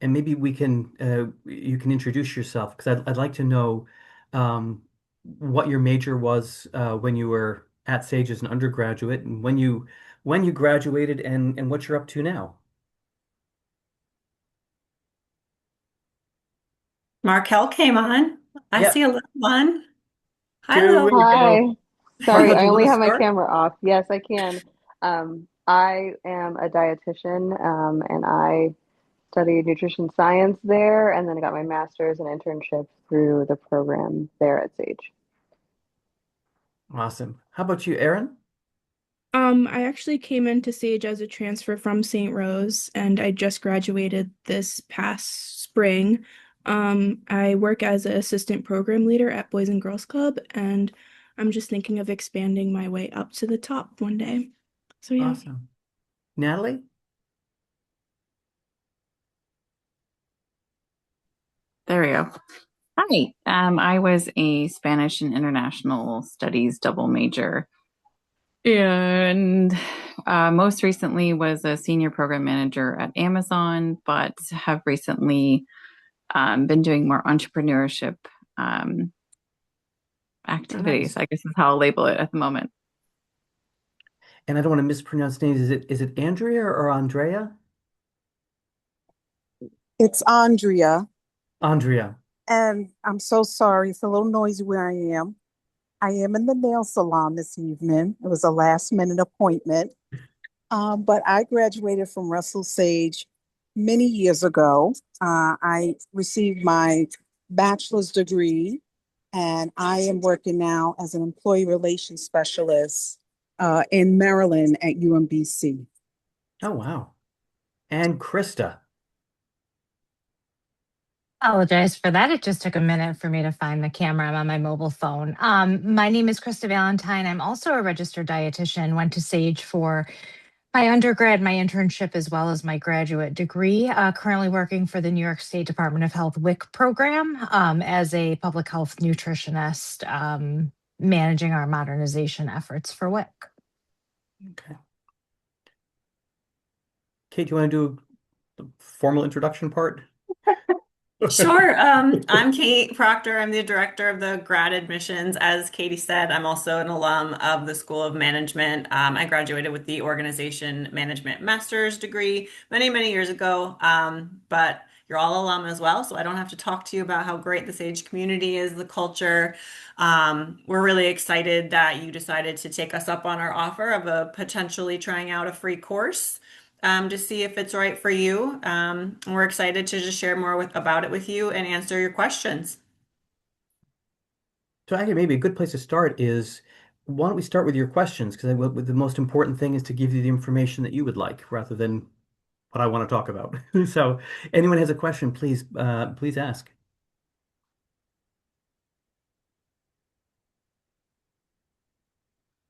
and maybe we can you can introduce yourself because I'd like to know um, what your major was when you were at Sage as an undergraduate, and when you graduated, and what you're up to now. Markel came on. I see Yep, a little one. Hi, here little we go. Hi. Sorry, Marco, do I you want only to have my start? camera off. Yes, I can. I am a dietitian, and I studied nutrition science there, and then I got my master's and internship through the program there at Sage. Awesome. How about you, Aaron? I actually came into Sage as a transfer from St. Rose, and I just graduated this past spring. I work as an assistant program leader at Boys and Girls Club, and I'm just thinking of expanding my way up to the top one day. So yeah. Awesome. Natalie? There we go. Hi. I was a Spanish and International Studies double major, and most recently was a senior program manager at Amazon, but have recently been doing more entrepreneurship um, Oh, activities, nice. I guess is how I'll label it at the moment. And I don't want to mispronounce names. Is it Andrea or Andrea? It's Andrea, Andrea. and I'm so sorry. It's a little noisy where I am. I am in the nail salon this evening. It was a last minute appointment, but I graduated from Russell Sage many years ago. I received my bachelor's degree, and I am working now as an employee relations specialist in Maryland at UMBC. Oh, wow. And Krista. Apologize for that. It just took a minute for me to find the camera. I'm on my mobile phone. My name is Krista Valentine. I'm also a registered dietitian. Went to Sage for my undergrad, my internship, as well as my graduate degree. Currently working for the New York State Department of Health WIC program as a public health nutritionist, managing our modernization efforts for WIC. Okay. Kate, do you want to do the formal introduction part? Sure. I'm Kate Proctor. I'm the director of the grad admissions. As Katie said, I'm also an alum of the School of Management. I graduated with the Organization Management Master's degree many, many years ago. But you're all alum as well, so I don't have to talk to you about how great the Sage community is, the culture. We're really excited that you decided to take us up on our offer of a potentially trying out a free course to see if it's right for you. We're excited to just share more about it with you and answer your questions. So actually, maybe a good place to start is why don't we start with your questions? Because the most important thing is to give you the information that you would like rather than what I want to talk about. So anyone has a question, please ask.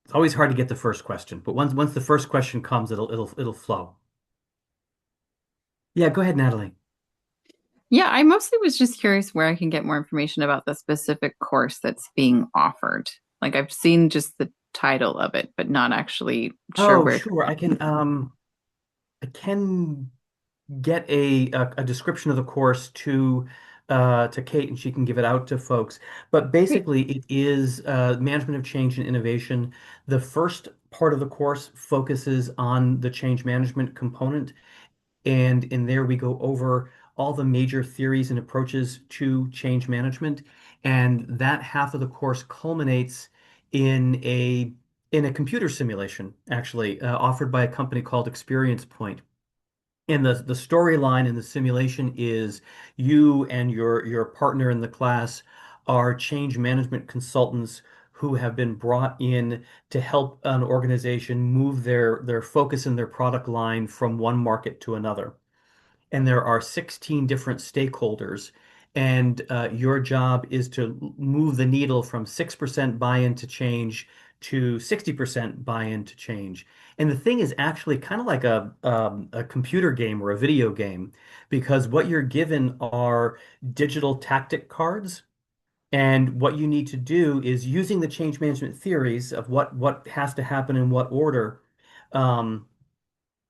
It's always hard to get the first question, but once the first question comes, it'll flow. Yeah, go ahead, Natalie. Yeah, I mostly was just curious where I can get more information about the specific course that's being offered. Like I've seen just the title of it, but not actually sure Oh, where to sure. go. I can get a description of the course to Kate, and she can give it out to folks. But Great. basically, it is management of change and innovation. The first part of the course focuses on the change management component, and in there we go over all the major theories and approaches to change management. And that half of the course culminates in a computer simulation, actually, offered by a company called Experience Point. And the storyline in the simulation is you and your partner in the class are change management consultants who have been brought in to help an organization move their focus in their product line from one market to another. And there are 16 different stakeholders, and your job is to move the needle from 6% buy-in to change to 60% buy-in to change. And the thing is actually kind of like a computer game or a video game, because what you're given are digital tactic cards. And what you need to do is using the change management theories of what has to happen in what order. Um,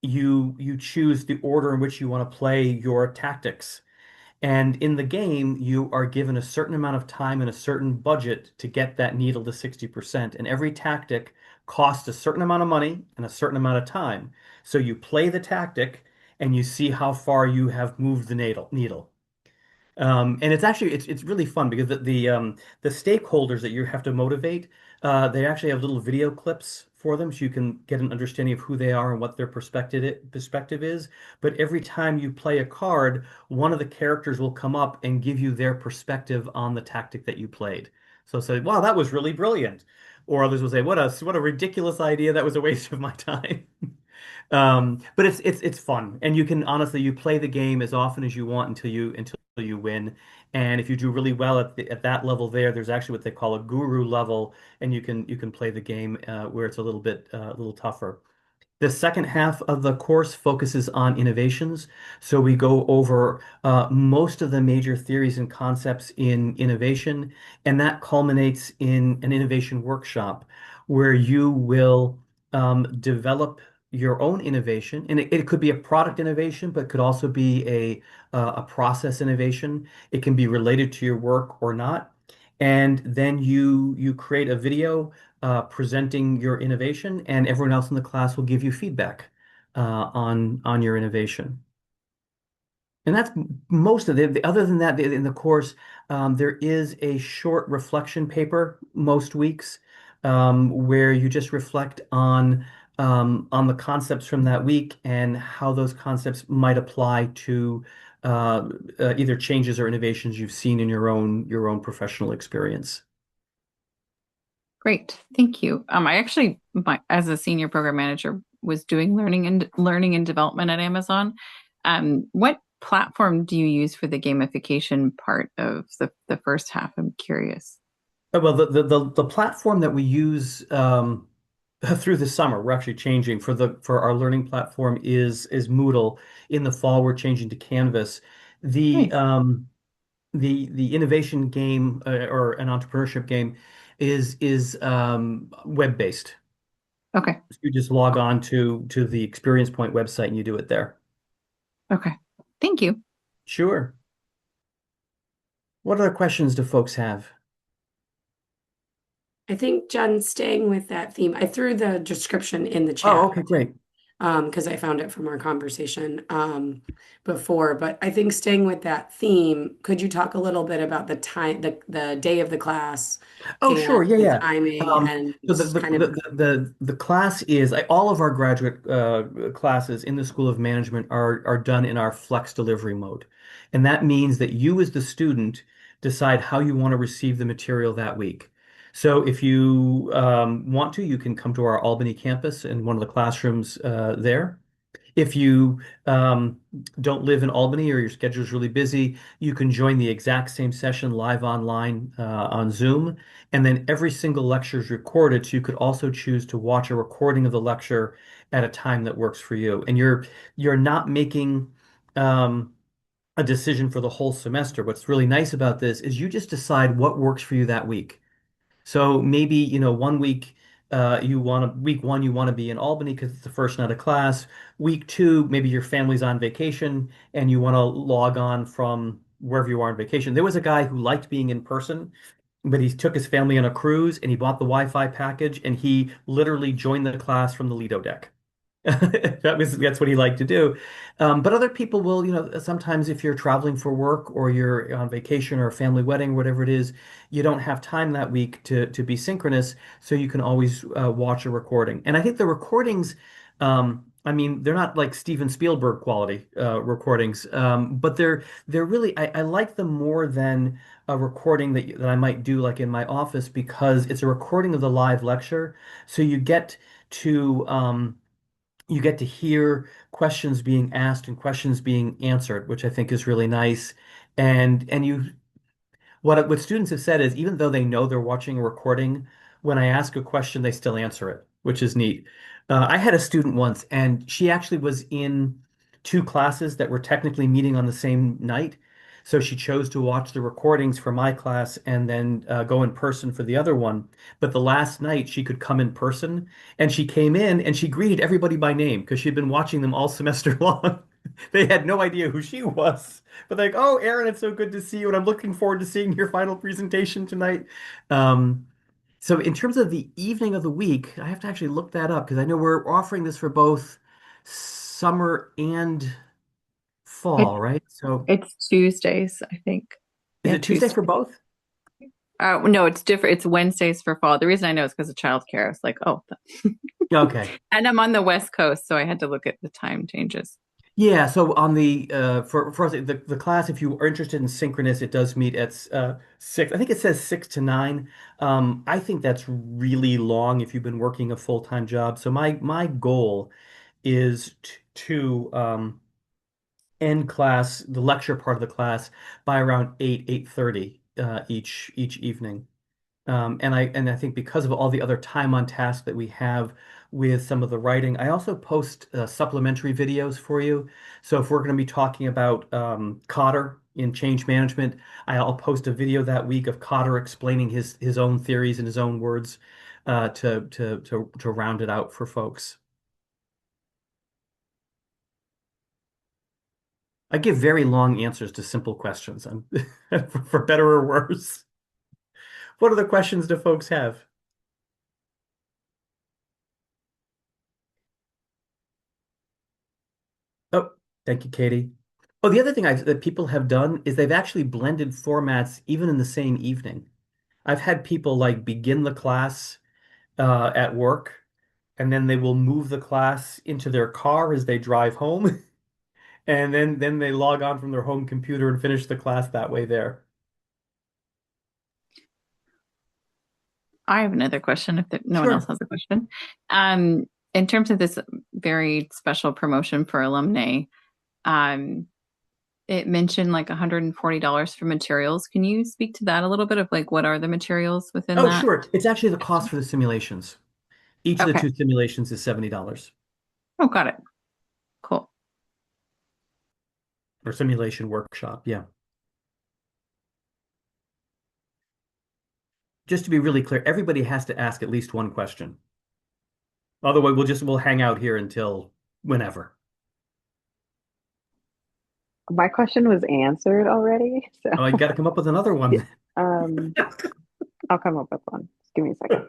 you choose the order in which you want to play your tactics. And in the game, you are given a certain amount of time and a certain budget to get that needle to 60%. And every tactic costs a certain amount of money and a certain amount of time. So you play the tactic and you see how far you have moved the needle. And it's actually it's really fun because the stakeholders that you have to motivate, they actually have little video clips for them so you can get an understanding of who they are and what their perspective is. But every time you play a card, one of the characters will come up and give you their perspective on the tactic that you played. So say, wow, that was really brilliant. Or others will say, what a ridiculous idea. That was a waste of my time. But it's fun, and you can honestly you play the game as often as you want until you win. And if you do really well at that level there's actually what they call a guru level, and you can play the game where it's a little tougher. The second half of the course focuses on innovations. So we go over most of the major theories and concepts in innovation, and that culminates in an innovation workshop where you will develop your own innovation. And it could be a product innovation, but it could also be a process innovation. It can be related to your work or not. And then you create a video presenting your innovation, and everyone else in the class will give you feedback on your innovation. And that's most of it. Other than that, in the course, there is a short reflection paper most weeks where you just reflect on the concepts from that week and how those concepts might apply to either changes or innovations you've seen in your own professional experience. Great, thank you. I actually, as a senior program manager, was doing learning and development at Amazon. What platform do you use for the gamification part of the first half? I'm curious. Well, the platform that we use through the summer, we're actually changing for our learning platform is Moodle. In the fall, we're changing to Canvas. The Nice. um, the innovation game or an entrepreneurship game is web-based. Okay. So you just log on to the Experience Point website and you do it there. Okay. Thank you. Sure. What other questions do folks have? I think, Jen, staying with that theme, I threw the description in the Oh, chat okay, great. because I found it from our conversation before. But I think staying with that theme, could you talk a little bit about the time, the day of the class Oh, and sure. Yeah, the yeah. timing and So the kind the of the class is all of our graduate classes in the School of Management are done in our flex delivery mode, and that means that you as the student decide how you want to receive the material that week. So if you want to, you can come to our Albany campus in one of the classrooms there. If you don't live in Albany or your schedule is really busy, you can join the exact same session live online on Zoom. And then every single lecture is recorded, so you could also choose to watch a recording of the lecture at a time that works for you. And you're not making a decision for the whole semester. What's really nice about this is you just decide what works for you that week. So maybe, one week week one, you want to be in Albany because it's the first night of class. Week two, maybe your family's on vacation and you want to log on from wherever you are on vacation. There was a guy who liked being in person, but he took his family on a cruise and he bought the Wi-Fi package and he literally joined the class from the Lido deck. That's what he liked to do. But other people will, sometimes if you're traveling for work or you're on vacation or a family wedding, whatever it is, you don't have time that week to be synchronous, so you can always watch a recording. And I think the recordings, I mean, they're not like Steven Spielberg quality recordings, but they're really I like them more than a recording that I might do like in my office because it's a recording of the live lecture, so to you get to hear questions being asked and questions being answered, which I think is really nice. And what students have said is even though they know they're watching a recording, when I ask a question, they still answer it, which is neat. I had a student once, and she actually was in two classes that were technically meeting on the same night. So she chose to watch the recordings for my class and then go in person for the other one. But the last night she could come in person, and she came in and she greeted everybody by name because she'd been watching them all semester long. They had no idea who she was, but like, oh, Aaron, it's so good to see you, and I'm looking forward to seeing your final presentation tonight. Um, so in terms of the evening of the week, I have to actually look that up because I know we're offering this for both summer and It, fall, right? So it's Tuesdays, I think. is Yeah, it Tuesday Tuesday. for both? No, it's different. It's Wednesdays for fall. The reason I know is because of childcare. I was like, oh, Okay. and I'm on the West Coast, so I had to look at the time changes. Yeah, so on the for us the class, if you are interested in synchronous, it does meet at 6. I think it says 6 to 9. I think that's really long if you've been working a full-time job. So my goal is to end class, the lecture part of the class, by around 8, 8:30 each evening. And I think because of all the other time on task that we have with some of the writing, I also post supplementary videos for you. So if we're going to be talking about Cotter in change management, I'll post a video that week of Cotter explaining his own theories in his own words to round it out for folks. I give very long answers to simple questions, for better or worse. What other questions do folks have? Oh, thank you, Katie. Oh, the other thing that people have done is they've actually blended formats even in the same evening. I've had people like begin the class at work, and then they will move the class into their car as they drive home, and then they log on from their home computer and finish the class that way there. I have another question if no one else Sure. has a question. Um, in terms of this very special promotion for alumni, um, it mentioned like $140 for materials. Can you speak to that a little bit of like what are the materials within Oh, that? sure. It's actually the cost for the simulations. Each of the Okay. two simulations is $70, Oh, got it. Cool. or simulation workshop. Yeah. Just to be really clear, everybody has to ask at least one question. Otherwise, we'll hang out here until whenever. My question was answered already, so Oh, you got to come up with another yeah, one. um, I'll come up with one. Just give me a second.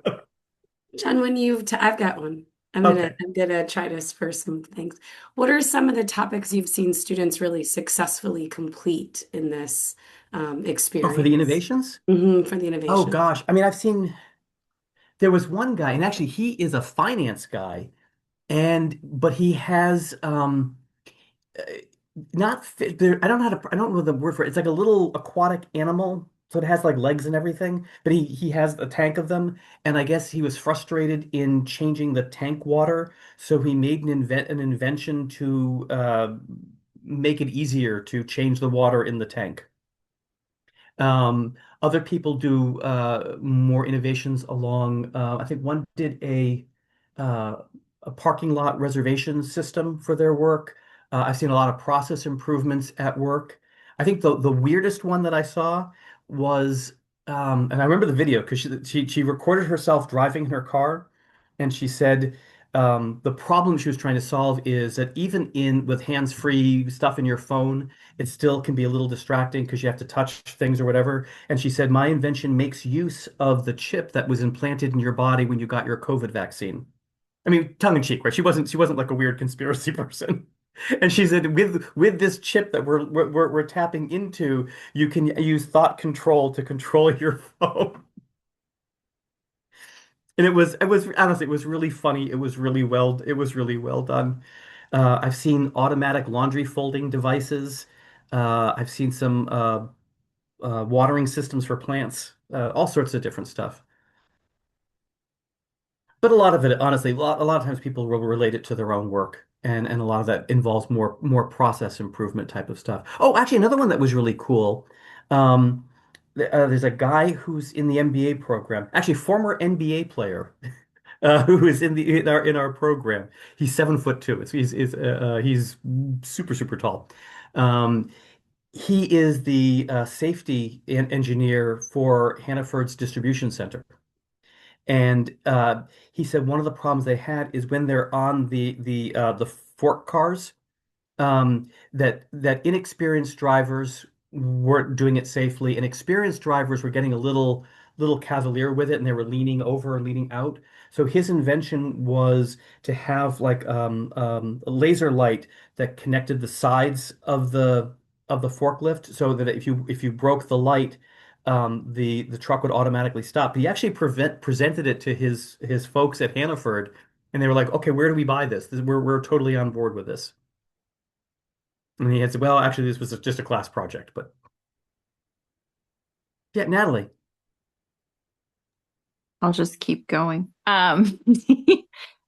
John, I've got one. Okay. I'm gonna try to spur some things. What are some of the topics you've seen students really successfully complete in this Oh, for the experience? innovations? For the Oh innovation. gosh. I mean, there was one guy, and actually he is a finance guy, but he has uh, not fit there. I don't know the word for it. It's like a little aquatic animal. So it has like legs and everything, but he has a tank of them, and I guess he was frustrated in changing the tank water, so he made an invention to make it easier to change the water in the tank. Um, Other people do more innovations along. I think one did uh, a parking lot reservation system for their work. I've seen a lot of process improvements at work. I think the weirdest one that I saw was, and I remember the video because she recorded herself driving in her car, and she said the problem she was trying to solve is that even in with hands-free stuff in your phone it still can be a little distracting because you have to touch things or whatever. And she said, my invention makes use of the chip that was implanted in your body when you got your COVID vaccine. I mean, tongue in cheek, right? She wasn't like a weird conspiracy person. And she said, with this chip that we're tapping into, you can use thought control to control your phone. And it was honestly, it was really funny. It was really well done. I've seen automatic laundry folding devices. I've seen some watering systems for plants, all sorts of different stuff. But a lot of it, honestly, a lot of times people will relate it to their own work, and a lot of that involves more process improvement type of stuff. Oh, actually, another one that was really cool. Um, there's a guy who's in the MBA program, actually former NBA player, who is in our program. He's 7'2". He's super super tall. Um, he is the safety engineer for Hannaford's distribution center. And he said one of the problems they had is when they're on the fork cars, that inexperienced drivers weren't doing it safely, and experienced drivers were getting a little cavalier with it, and they were leaning over and leaning out. So his invention was to have like a laser light that connected the sides of the forklift, so that if you broke the light, the truck would automatically stop. But he actually presented it to his folks at Hannaford, and they were like, "Okay, where do we buy this? We're totally on board with this." And he had said, well, actually, this was just a class project, but yeah, Natalie. I'll just keep going. I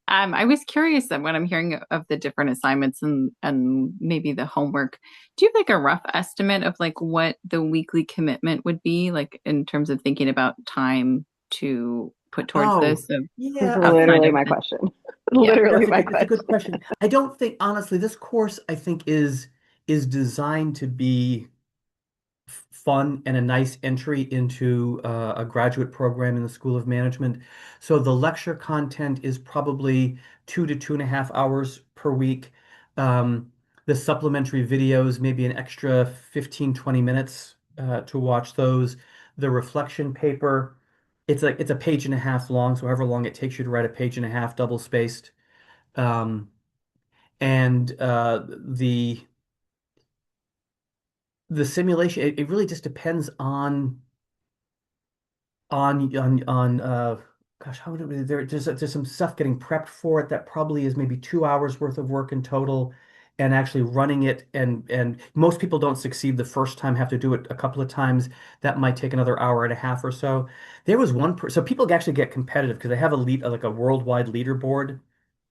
was curious that when I'm hearing of the different assignments and maybe the homework, do you have like a rough estimate of like what the weekly commitment would be, like in terms of thinking about time to put towards Oh, this That's yeah. of kind literally of my the, question. yeah. Literally my It's a good question. question. I don't think, honestly, this course, I think, is designed to be fun and a nice entry into a graduate program in the School of Management. So the lecture content is probably 2 to 2.5 hours per week. The supplementary videos, maybe an extra 15, 20 minutes to watch those. The reflection paper, it's a page and a half long, so however long it takes you to write a page and a half, double spaced. Um, and the simulation, it really just depends on gosh, how would it be there? There's some stuff getting prepped for it that probably is maybe 2 hours worth of work in total, and actually running it, and most people don't succeed the first time, have to do it a couple of times. That might take another hour and a half or so. There was so people actually get competitive because they have like a worldwide leaderboard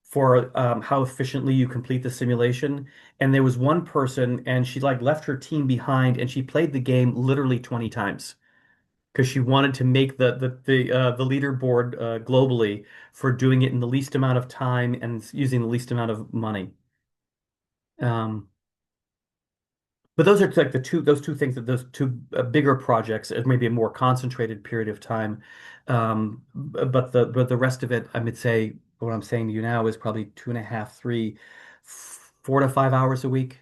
for how efficiently you complete the simulation. And there was one person, and she like left her team behind, and she played the game literally 20 times because she wanted to make the leaderboard globally for doing it in the least amount of time and using the least amount of money. Um, but those are like those two things, that those two bigger projects, maybe a more concentrated period of time. But the rest of it, I would say, what I'm saying to you now is probably 2.5, 3, 4 to 5 hours a week.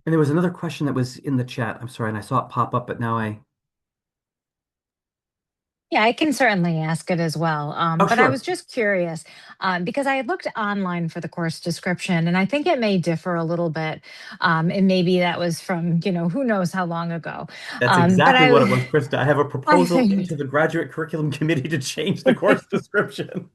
And there was another question that was in the chat. I'm sorry, and I saw it pop up, but now I. Yeah, I can certainly ask it as well. Oh, But I sure. was just curious because I had looked online for the course description, and I think it may differ a little bit. And maybe that was from, who knows how long ago. That's But exactly what it was, I, Krista. I have a I proposal think into the graduate curriculum committee to change the course description.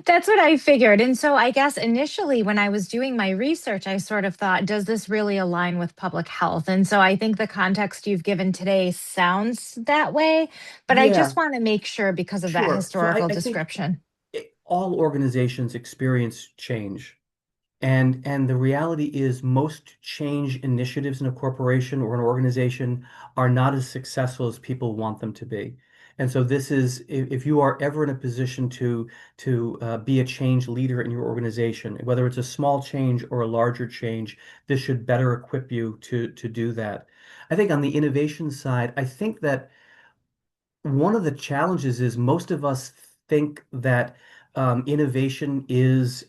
that's what I figured. And so I guess initially when I was doing my research, I sort of thought, does this really align with public health? And so I think the context you've given today sounds that way, but I Yeah, just want to make sure because of that sure. So I, historical I think description. all organizations experience change. And the reality is most change initiatives in a corporation or an organization are not as successful as people want them to be. And so this is, if you are ever in a position to be a change leader in your organization, whether it's a small change or a larger change, this should better equip you to do that. I think on the innovation side, I think that one of the challenges is most of us think that innovation is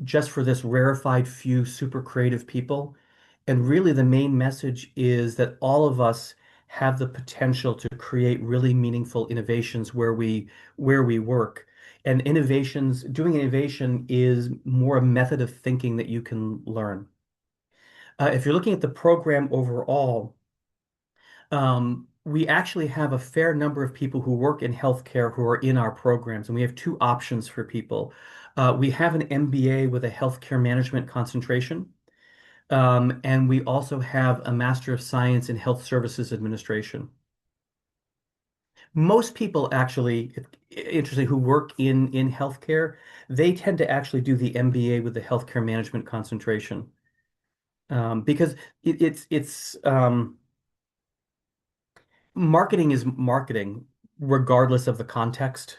just for this rarefied few super creative people. And really the main message is that all of us have the potential to create really meaningful innovations where we work. And doing innovation is more a method of thinking that you can learn. If you're looking at the program overall, we actually have a fair number of people who work in healthcare who are in our programs, and we have two options for people. We have an MBA with a healthcare management concentration, and we also have a Master of Science in Health Services Administration. Most people actually, interestingly, who work in healthcare, they tend to actually do the MBA with the healthcare management concentration, because it's marketing is marketing regardless of the context.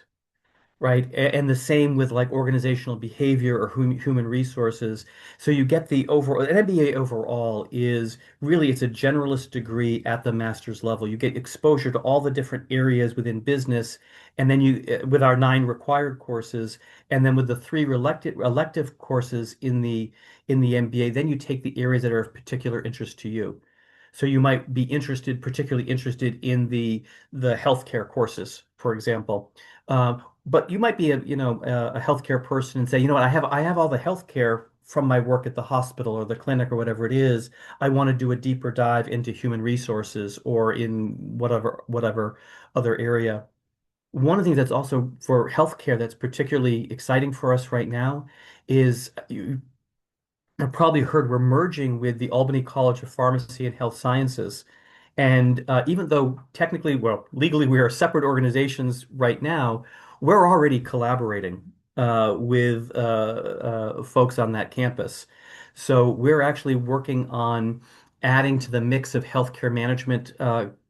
right? And the same with like organizational behavior or human resources. So you get the overall, an MBA overall is really, it's a generalist degree at the master's level. You get exposure to all the different areas within business. And then with our 9 required courses, and then with the 3 elective courses in the MBA, then you take the areas that are of particular interest to you. So you might be particularly interested in the healthcare courses, for example. But you might be a healthcare person and say, you know what, I have all the healthcare from my work at the hospital or the clinic or whatever it is. I want to do a deeper dive into human resources or in whatever other area. One of the things that's also for healthcare that's particularly exciting for us right now is you have probably heard we're merging with the Albany College of Pharmacy and Health Sciences. And even though technically, well, legally we are separate organizations right now, we're already collaborating with folks on that campus. So we're actually working on adding to the mix of healthcare management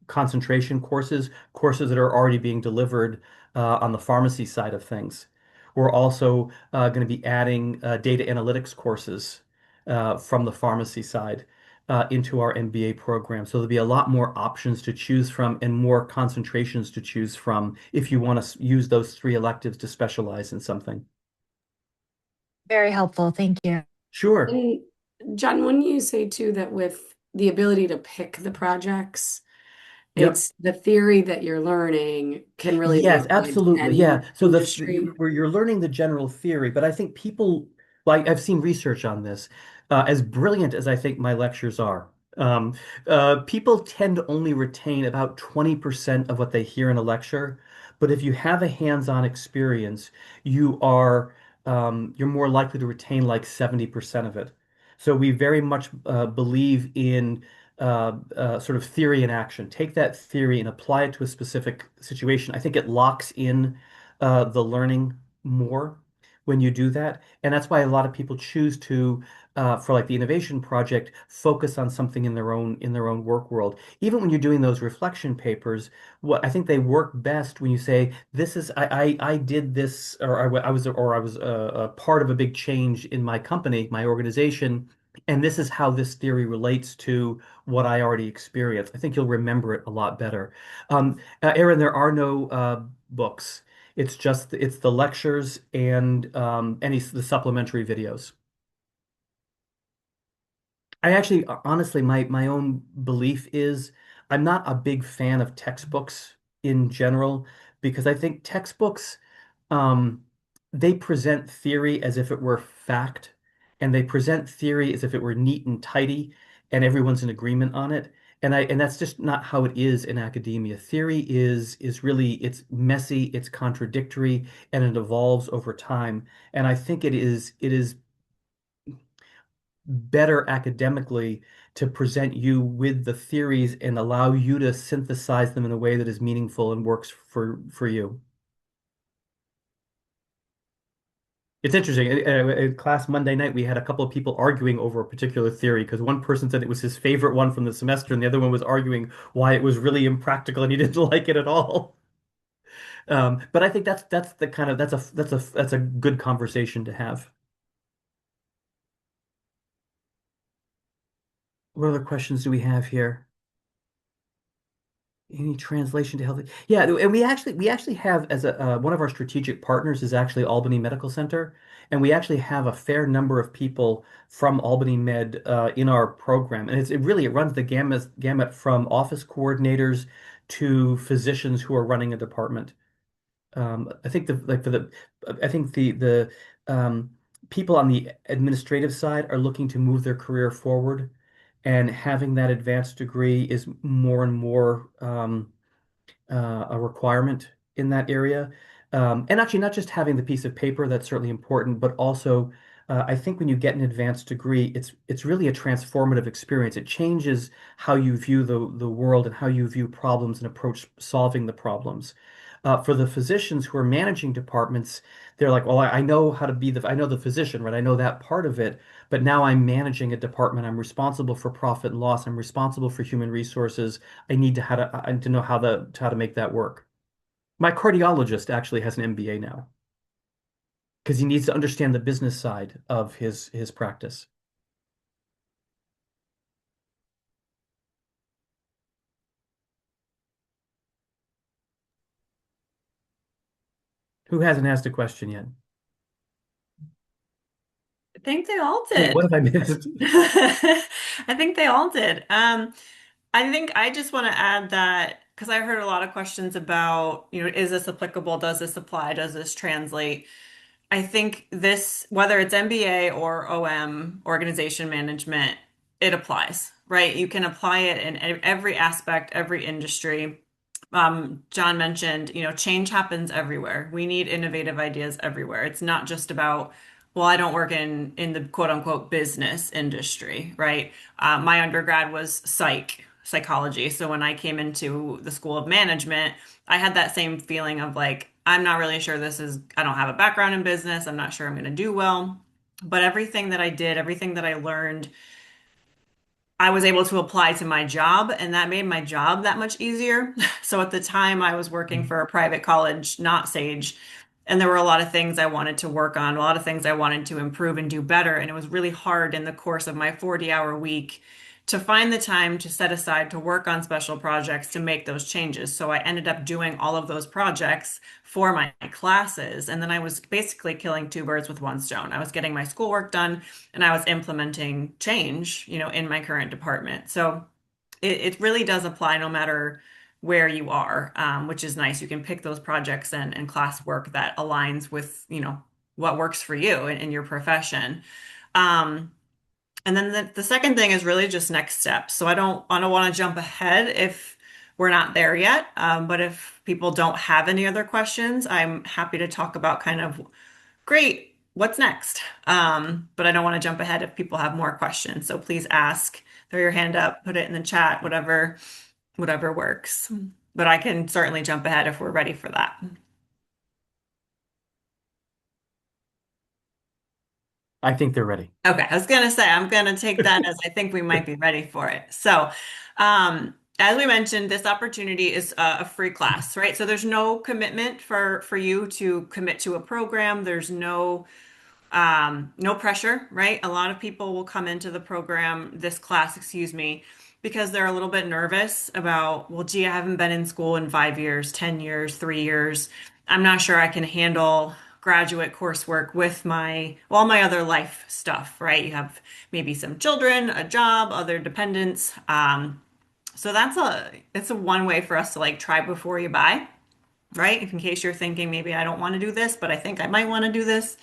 concentration courses that are already being delivered on the pharmacy side of things. We're also going to be adding data analytics courses from the pharmacy side into our MBA program. So there'll be a lot more options to choose from and more concentrations to choose from if you want to use those 3 electives to specialize in something. Very helpful. Thank you. Sure. And John, wouldn't you say too that with the ability to pick the projects, Yep. it's the theory that you're learning can really be Yes, applied to absolutely. any Yeah. So industry? where you're learning the general theory, but I think people, like I've seen research on this, as brilliant as I think my lectures are, um, people tend to only retain about 20% of what they hear in a lecture. But if you have a hands-on experience, you're more likely to retain like 70% of it. So we very much believe in sort of theory in action. Take that theory and apply it to a specific situation. I think it locks in the learning more when you do that. And that's why a lot of people choose to, for like the innovation project, focus on something in their own work world. Even when you're doing those reflection papers, what I think they work best when you say, "This is I did this, or I was a part of a big change in my company, my organization." And this is how this theory relates to what I already experienced. I think you'll remember it a lot better. Aaron, there are no books. It's the lectures and the supplementary videos. I actually, honestly, my own belief is I'm not a big fan of textbooks in general because I think textbooks, um, they present theory as if it were fact, and they present theory as if it were neat and tidy, and everyone's in agreement on it. And that's just not how it is in academia. Theory is really it's messy, it's contradictory, and it evolves over time. And I think it is better academically to present you with the theories and allow you to synthesize them in a way that is meaningful and works for you. It's interesting. In class Monday night, we had a couple of people arguing over a particular theory because one person said it was his favorite one from the semester, and the other one was arguing why it was really impractical and he didn't like it at all. But I think that's the kind of that's a good conversation to have. What other questions do we have here? Any translation to healthy? Yeah, and we actually have as a one of our strategic partners is actually Albany Medical Center, and we actually have a fair number of people from Albany Med in our program, and it runs the gamut from office coordinators to physicians who are running a department. I think the like for the I think the um, people on the administrative side are looking to move their career forward, and having that advanced degree is more and more a requirement in that area. And actually, not just having the piece of paper, that's certainly important, but also I think when you get an advanced degree, it's really a transformative experience. It changes how you view the world and how you view problems and approach solving the problems. For the physicians who are managing departments, they're like, well, I know how to I know the physician, right? I know that part of it, but now I'm managing a department. I'm responsible for profit and loss. I'm responsible for human resources. I need to know how to make that work. My cardiologist actually has an MBA now. because he needs to understand the business side of his practice. Who hasn't asked a question yet? I think they all Wait, did. what have I missed? I think they all did. I think I just want to add that because I heard a lot of questions about, is this applicable? Does this apply? Does this translate? I think this, whether it's MBA or OM, organization management, it applies, right? You can apply it in every aspect, every industry. John mentioned, change happens everywhere. We need innovative ideas everywhere. It's not just about, well, I don't work in the quote unquote business industry, right? My undergrad was psychology. So when I came into the School of Management, I had that same feeling of like, I'm not really sure I don't have a background in business. I'm not sure I'm going to do well. But everything that I did, everything that I learned, I was able to apply to my job, and that made my job that much easier. So at the time, I was working for a private college, not Sage, and there were a lot of things I wanted to work on, a lot of things I wanted to improve and do better. And it was really hard in the course of my 40-hour week to find the time to set aside to work on special projects to make those changes. So I ended up doing all of those projects for my classes. And then I was basically killing two birds with one stone. I was getting my schoolwork done and I was implementing change, in my current department. So it really does apply no matter where you are, which is nice. You can pick those projects and classwork that aligns with, what works for you in your profession. Um, and then the second thing is really just next steps. So I don't want to jump ahead if we're not there yet. But if people don't have any other questions, I'm happy to talk about kind of great, what's next? But I don't want to jump ahead if people have more questions. So please ask, throw your hand up, put it in the chat, whatever works. But I can certainly jump ahead if we're ready for that. I think they're ready. Okay, I was gonna say I'm gonna take that as I think we might be ready for it. So, as we mentioned, this opportunity is a free class, right? So there's no commitment for you to commit to a program. There's no pressure, right? A lot of people will come into the program, this class, excuse me, because they're a little bit nervous about, well, gee, I haven't been in school in 5 years, 10 years, 3 years. I'm not sure I can handle graduate coursework with all my other life stuff, right? You have maybe some children, a job, other dependents. So it's a one way for us to like try before you buy, right? In case you're thinking maybe I don't want to do this, but I think I might want to do this.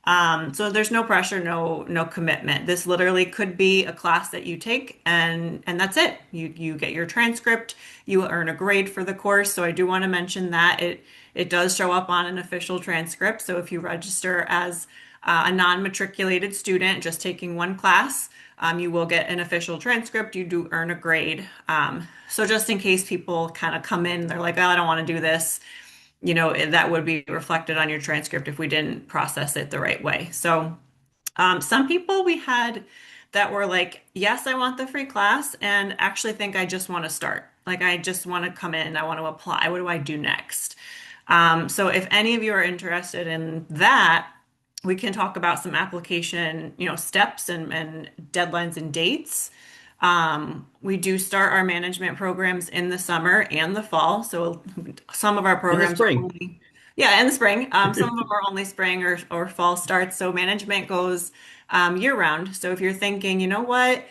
So there's no pressure, no commitment. This literally could be a class that you take and that's it. You get your transcript, you earn a grade for the course. So I do want to mention that it does show up on an official transcript. So if you register as a non-matriculated student just taking one class, you will get an official transcript. You do earn a grade. So just in case people kind of come in, they're like, oh, I don't want to do this, that would be reflected on your transcript if we didn't process it the right way. So some people we had that were like, yes, I want the free class, and actually think I just want to start. Like, I just want to come in, I want to apply. What do I do next? So if any of you are interested in that, we can talk about some application, steps and deadlines and dates. We do start our management programs in the summer and the fall. So some of our In the programs are spring. only, yeah, in the spring. Some of them are only spring or fall starts. So management goes year round. So if you're thinking, you know what,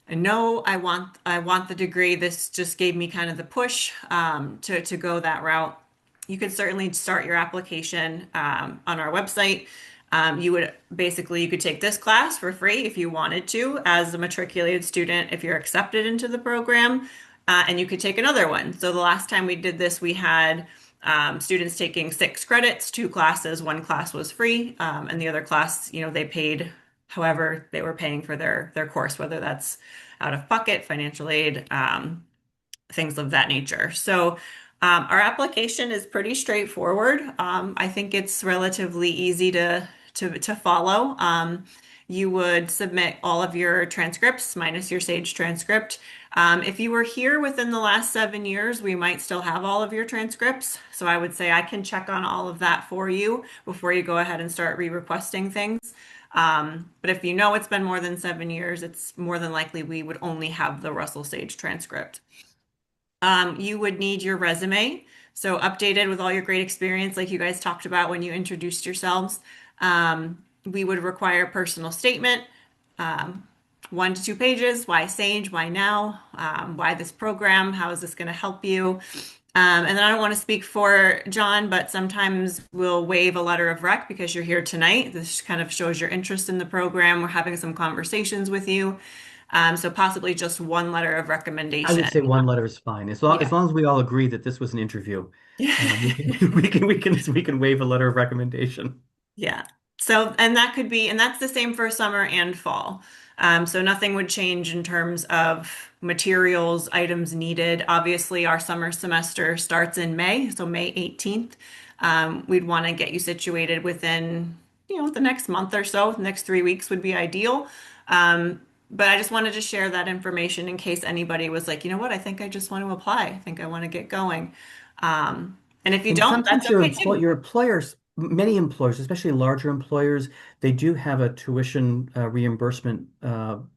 I know I want the degree. This just gave me kind of the push to go that route. You could certainly start your application on our website. You could take this class for free if you wanted to as a matriculated student if you're accepted into the program, and you could take another one. So the last time we did this, we had students taking 6 credits, 2 classes. One class was free, and the other class, they paid however they were paying for their course, whether that's out of pocket, financial aid, things of that nature. So our application is pretty straightforward. I think it's relatively easy to follow. You would submit all of your transcripts minus your Sage transcript. If you were here within the last 7 years, we might still have all of your transcripts. So I would say I can check on all of that for you before you go ahead and start re-requesting things. But if you know it's been more than 7 years, it's more than likely we would only have the Russell Sage transcript. You would need your resume, so updated with all your great experience, like you guys talked about when you introduced yourselves. We would require a personal statement, um, 1 to 2 pages. Why Sage? Why now? Why this program? How is this going to help you? And then I don't want to speak for John, but sometimes we'll waive a letter of rec because you're here tonight. This kind of shows your interest in the program. We're having some conversations with you. So possibly just one letter of I recommendation. would say one letter is fine, Yeah. as long as we all agree that this was an interview. We Yeah. can we can waive a letter of recommendation. Yeah. So, and that could be, and that's the same for summer and fall. So nothing would change in terms of materials, items needed. Obviously, our summer semester starts in May, so May 18th. We'd want to get you situated within, the next month or so. The next 3 weeks would be ideal. But I just wanted to share that information in case anybody was like, you know what, I think I just want to apply. I think I want to get going. And if you And don't, sometimes that's okay too. your employers, many employers, especially larger employers, they do have a tuition reimbursement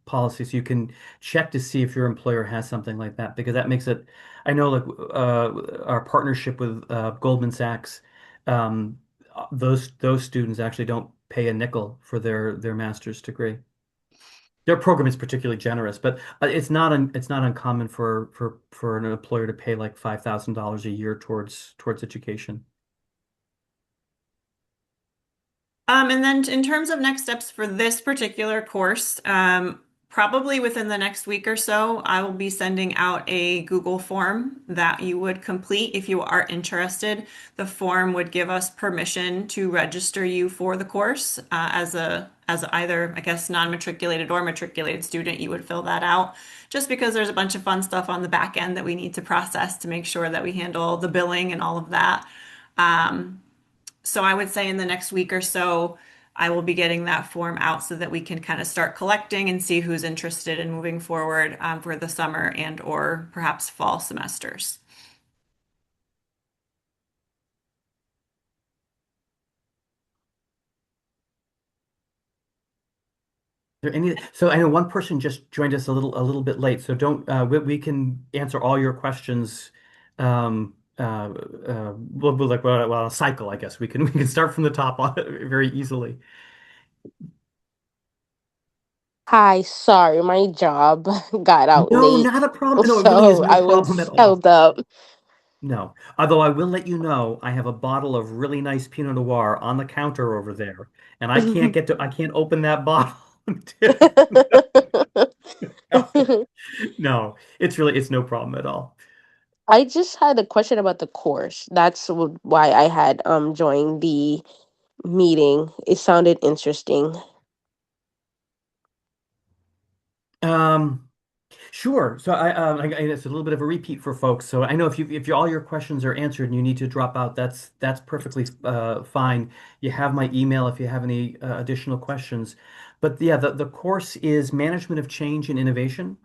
policy. So you can check to see if your employer has something like that, because that makes it. I know, like our partnership with Goldman Sachs, um, those students actually don't pay a nickel for their master's degree. Their program is particularly generous, but it's not uncommon for an employer to pay like $5,000 a year towards education. And then in terms of next steps for this particular course, probably within the next week or so, I will be sending out a Google form that you would complete if you are interested. The form would give us permission to register you for the course as either, I guess, non-matriculated or matriculated student. You would fill that out just because there's a bunch of fun stuff on the back end that we need to process to make sure that we handle the billing and all of that. Um, so I would say in the next week or so, I will be getting that form out so that we can kind of start collecting and see who's interested in moving forward for the summer and or perhaps fall semesters. There any, so I know one person just joined us a little bit late, so don't we can answer all your questions. We'll like a cycle, I guess. We can start from the top very easily. Hi, sorry, my job got out No, late, not a problem. No, it really is so no I problem at was all. held up. No. Although I will let you know, I have a bottle of really nice Pinot Noir on the counter over there, and I can't open that bottle until no, no, it's no problem at all. I just had a question about the course. That's why I had joined the meeting. It sounded interesting. Um, sure. So it's a little bit of a repeat for folks. So I know if all your questions are answered and you need to drop out, that's perfectly fine. You have my email if you have any additional questions. But yeah, the course is Management of Change and Innovation.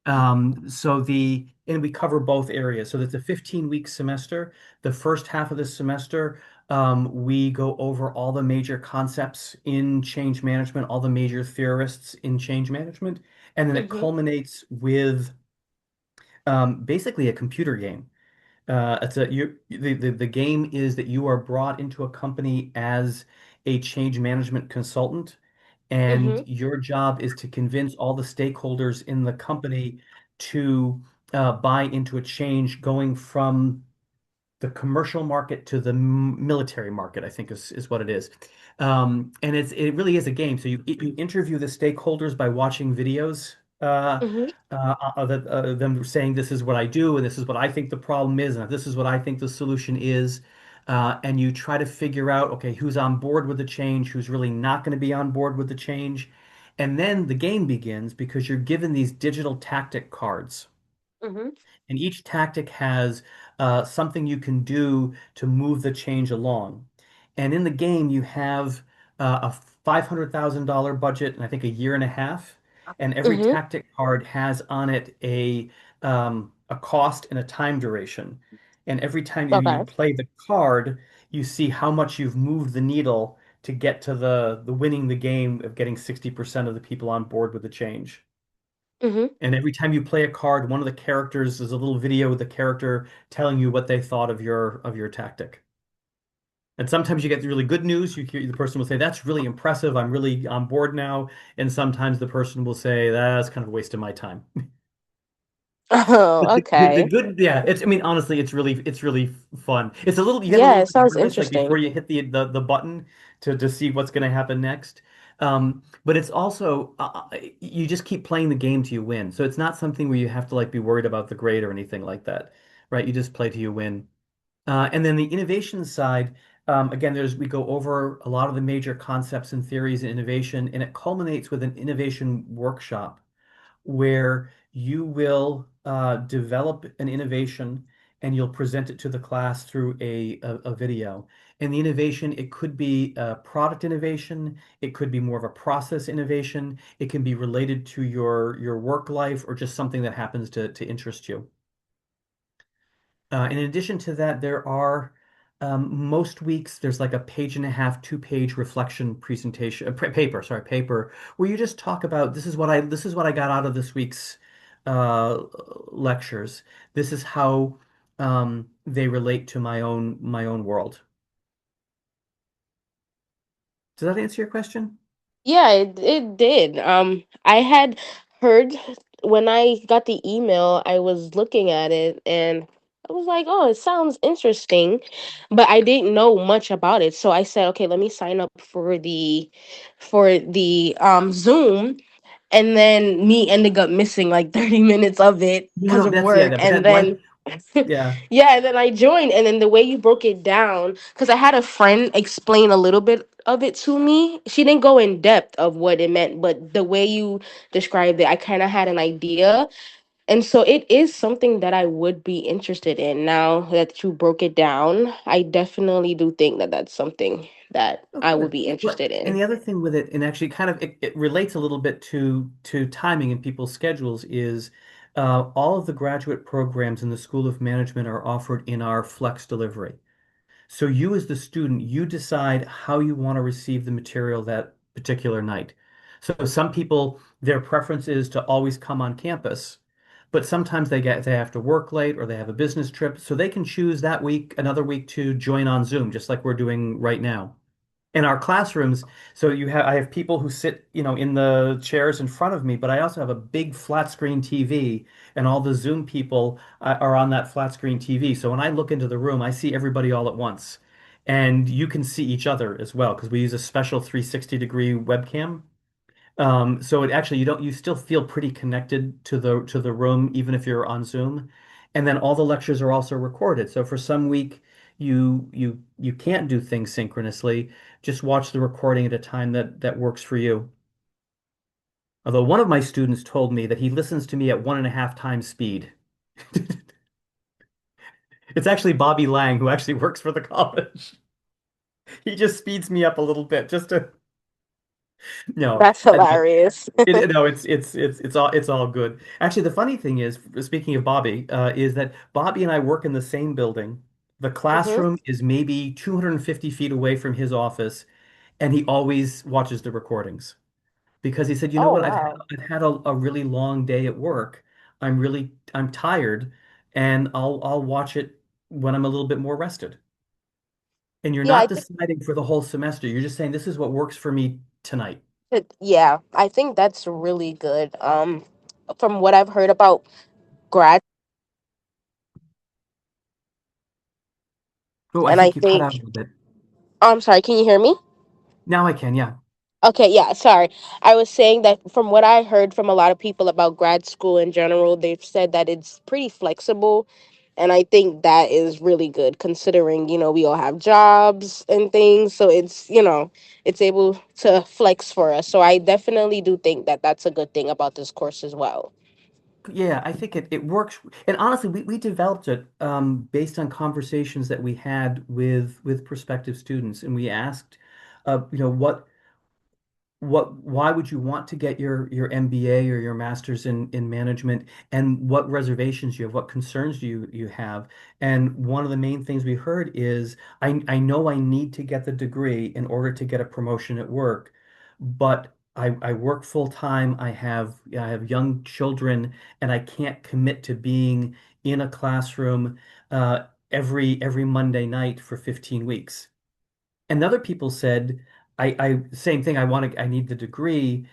And we cover both areas. So that's a 15-week semester. The first half of the semester, we go over all the major concepts in change management, all the major theorists in change management, and then it Mm-hmm. culminates with basically a computer game. It's a you the game is that you are brought into a company as a change management consultant, and Mm-hmm. your job is to convince all the stakeholders in the company to buy into a change going from the commercial market to the military market, I think is what it is. And it really is a game. So you interview the stakeholders by watching videos Mm-hmm. that them saying this is what I do and this is what I think the problem is and this is what I think the solution is. And you try to figure out, okay, who's on board with the change, who's really not going to be on board with the change. And then the game begins because you're given these digital tactic cards. Mm-hmm. And each tactic has something you can do to move the change along. And in the game, you have $500,000 budget and I think a year and a half. And every Mm-hmm. tactic card has on it a cost and a time duration. And every time you Okay. play the card, you see how much you've moved the needle to get to the winning the game of getting 60% of the people on board with the change. Mm-hmm. And every time you play a card, one of the characters is a little video with the character telling you what they thought of your tactic. And sometimes you get the really good news. You hear the person will say, "That's really impressive. I'm really on board now." And sometimes the person will say, "That's kind of a waste of my time." Oh, The okay. good, yeah. It's, I mean, honestly, it's really fun. It's a little, you get a Yeah, little it bit sounds nervous, like before interesting. you hit the button to see what's going to happen next. But it's also you just keep playing the game till you win. So it's not something where you have to like be worried about the grade or anything like that, right? You just play till you win. And then the innovation side, again, we go over a lot of the major concepts and theories in innovation, and it culminates with an innovation workshop where you will develop an innovation and you'll present it to the class through a video. And the innovation, it could be a product innovation, it could be more of a process innovation, it can be related to your work life or just something that happens to interest you. In addition to that, there are most weeks there's like a page and a half, two-page reflection presentation, paper, where you just talk about this is what I got out of this week's uh, lectures. This is how they relate to my own world. Does that answer your question? Yeah, it did. I had heard when I got the email, I was looking at it and I was like, "Oh, it sounds interesting," but I didn't know much about it. So I said, "Okay, let me sign up for the Zoom." And then me ending up missing like 30 minutes of it No, because no, of that's yeah, work. but And that why then yeah. yeah, and then I joined, and then the way you broke it down, because I had a friend explain a little bit of it to me. She didn't go in depth of what it meant, but the way you described it, I kind of had an idea. And so it is something that I would be interested in. Now that you broke it down, I definitely do think that that's something that Oh, I would good. be Well, interested and in. the other thing with it, and actually kind of it relates a little bit to timing and people's schedules, is all of the graduate programs in the School of Management are offered in our flex delivery. So you as the student, you decide how you want to receive the material that particular night. So some people, their preference is to always come on campus, but sometimes they have to work late or they have a business trip, so they can choose that week, another week to join on Zoom, just like we're doing right now in our classrooms. So I have people who sit, in the chairs in front of me, but I also have a big flat screen TV, and all the Zoom people are on that flat screen TV. So when I look into the room, I see everybody all at once. And you can see each other as well because we use a special 360-degree webcam. So it actually you still feel pretty connected to the room even if you're on Zoom. And then all the lectures are also recorded. So for some week you can't do things synchronously, just watch the recording at a time that works for you. Although one of my students told me that he listens to me at 1.5 times speed. It's actually Bobby Lang, who actually works for the college. He just speeds me up a little bit just to no. That's hilarious. No, it's all good. Actually, the funny thing is, speaking of Bobby, is that Bobby and I work in the same building. The Hmm. classroom is maybe 250 feet away from his office, and he always watches the recordings because he said, "You know Oh, what? wow. I've had a really long day at work. I'm tired, and I'll watch it when I'm a little bit more rested." And you're Yeah, I not think deciding for the whole semester. You're just saying this is what works for me tonight. yeah, I think that's really good. From what I've heard about grad, Oh, I and I think you cut out a think, little bit. I'm sorry, can you hear me? Now I can, yeah. Okay, yeah, sorry. I was saying that from what I heard from a lot of people about grad school in general, they've said that it's pretty flexible. And I think that is really good considering, we all have jobs and things. So it's able to flex for us. So I definitely do think that that's a good thing about this course as well. Yeah, I think it works. And honestly, we developed it based on conversations that we had with prospective students, and we asked, what why would you want to get your MBA or your master's in management, and what reservations you have, what concerns you have. And one of the main things we heard is I know I need to get the degree in order to get a promotion at work, but I work full time. I have young children, and I can't commit to being in a classroom every Monday night for 15 weeks. And other people said, same thing. I need the degree,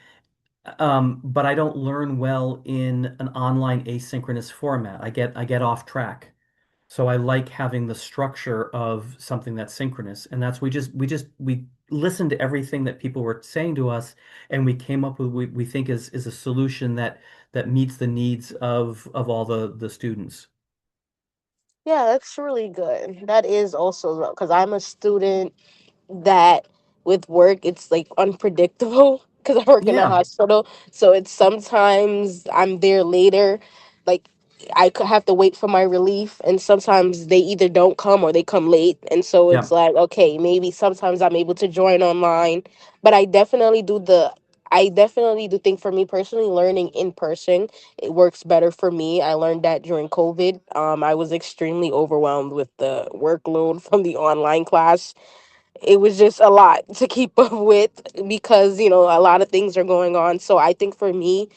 but I don't learn well in an online asynchronous format. I get off track. So I like having the structure of something that's synchronous. And that's we listened to everything that people were saying to us, and we came up with we think is a solution that meets the needs of all the students. Yeah, that's really good. That is also because I'm a student that with work it's like unpredictable because I work in a Yeah, hospital. So it's sometimes I'm there later, like I could have to wait for my relief, and sometimes they either don't come or they come late. And so it's yeah, like, okay, maybe sometimes I'm able to join online, but I definitely do think for me personally, learning in person, it works better for me. I learned that during COVID. I was extremely overwhelmed with the workload from the online class. It was just a lot to keep up with because a lot of things are going on. So I think for me,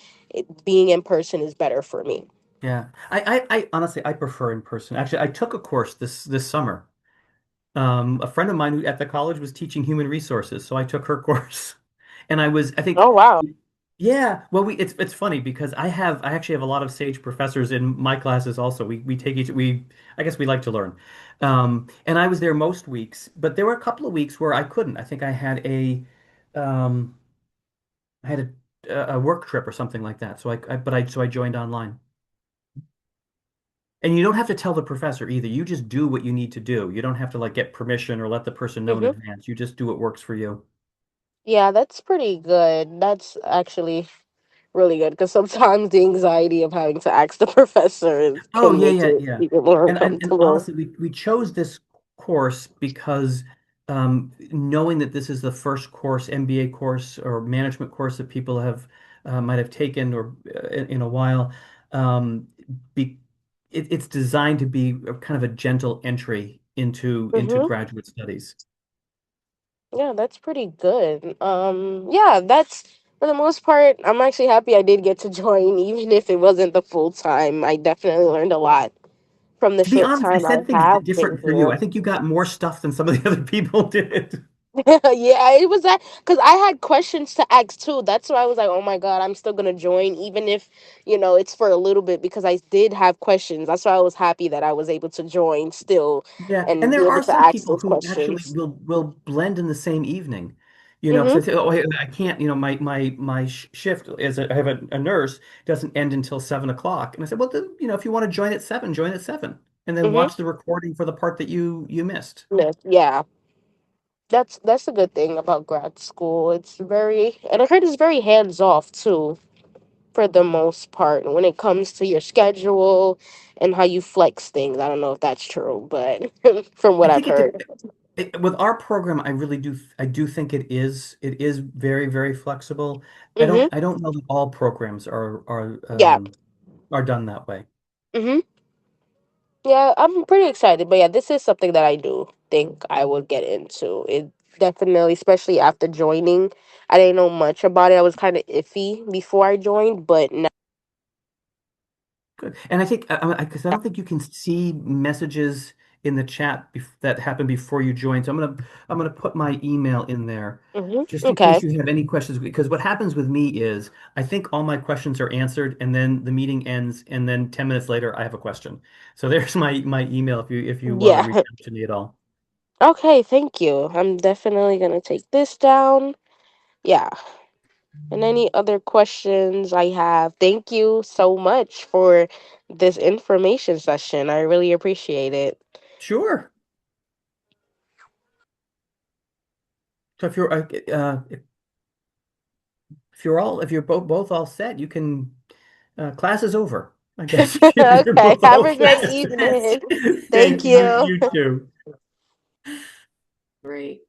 being in person is better for me. yeah. I honestly I prefer in person. Actually, I took a course this summer. A friend of mine who at the college was teaching human resources, so I took her course. And I think, Oh wow. yeah, well, it's funny because I actually have a lot of Sage professors in my classes also. We take I guess we like to learn. And I was there most weeks, but there were a couple of weeks where I couldn't. I think um, I had a work trip or something like that. So I joined online. And you don't have to tell the professor either. You just do what you need to do. You don't have to like get permission or let the person know in Hmm. advance. You just do what works for you. Yeah, that's pretty good. That's actually really good because sometimes the anxiety of having to ask the professor Oh can yeah, make yeah, it yeah. even more And uncomfortable. honestly, we chose this course because knowing that this is the first course, MBA course or management course that people have might have taken or in a while, um, be it's designed to be a kind of a gentle entry into Hmm. graduate studies. Yeah, that's pretty good. Yeah, that's for the most part. I'm actually happy I did get to join, even if it wasn't the full time. I definitely learned a lot from the To be short honest, I time I said things have been different for you. here. I think you got more stuff than some of the other people did. Yeah, it was that because I had questions to ask too. That's why I was like, oh my God, I'm still gonna join, even if, it's for a little bit because I did have questions. That's why I was happy that I was able to join still Yeah, and and be there are able to some ask people those who actually questions. will blend in the same evening. Mm-hmm. So they say, "Oh, I can't." My shift as I have a nurse doesn't end until 7 o'clock, and I said, "Well, then, if you want to join at 7, join at 7, and then Mm-hmm. watch the recording for the part that you missed." Yes, yeah. That's a good thing about grad school. And I heard it's very hands off too, for the most part, when it comes to your schedule and how you flex things. I don't know if that's true, but from I what I've think heard. with our program, I do think it is very very flexible. Mm-hmm. I don't know that all programs Yeah. are done that way. Mm-hmm. Yeah, I'm pretty excited. But yeah, this is something that I do think I will get into. It definitely, especially after joining. I didn't know much about it. I was kind of iffy before I joined, but now. Good. And I think, because I don't think you can see messages in the chat that happen before you join. So I'm gonna put my email in there Hmm. just in case Okay. you have any questions. Because what happens with me is I think all my questions are answered, and then the meeting ends, and then 10 minutes later I have a question. So there's my email if you want to Yeah. reach out to me at all. Okay, thank you. I'm definitely gonna take this down. Yeah. And any other questions I have, thank you so much for this information session. I really appreciate it. Sure. So if you're both all set, you can class is over, I guess. If you're Okay, both have all a great set. Yes, yes. evening. Thank Thank you. you. You too. Great.